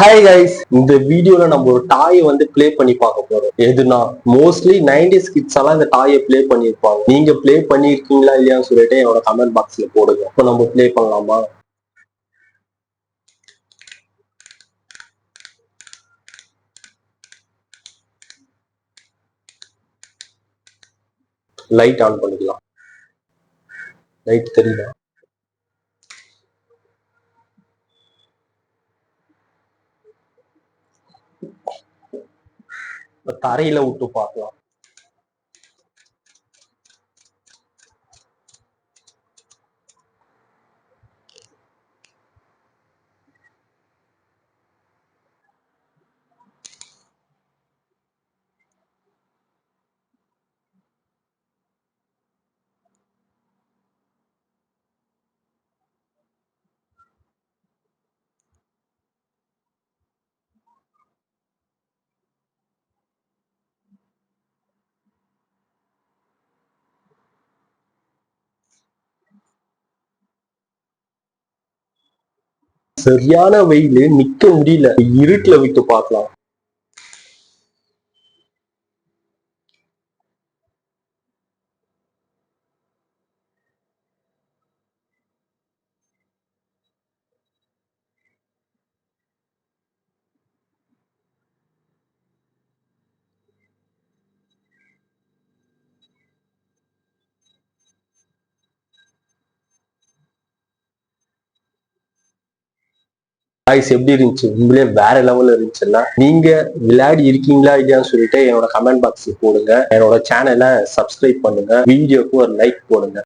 Hi guys, இந்த வீடியோல நம்ம ஒரு டாயை வந்து ப்ளே பண்ணி பார்க்க போறோம். எதுனா மோஸ்ட்லி 90s கிட்ஸ் எல்லாம் இந்த டாயை ப்ளே பண்ணிருப்பாங்க. நீங்க ப்ளே பண்ணிருக்கீங்களா இல்லையான்னு சொல்லிட்டு என்னோட கமெண்ட் பாக்ஸ்ல போடுங்க. இப்போ நம்ம ப்ளே பண்ணலாமா? லைட் ஆன் பண்ணிக்கலாம். லைட் தெரியுதா? தரையில விட்டு பார்க்கலாம். சரியான வெயிலு, நிக்க முடியல. இருட்டுல விட்டு பார்க்கலாம். காய்ஸ் எப்படி இருந்துச்சு? உங்களே வேற லெவல்ல இருந்துச்சுல்ல? நீங்க விளையாடி இருக்கீங்களா இல்லையான்னு சொல்லிட்டு என்னோட கமெண்ட் பாக்ஸ்ல போடுங்க. என்னோட சேனலை சப்ஸ்கிரைப் பண்ணுங்க. வீடியோக்கு ஒரு லைக் போடுங்க.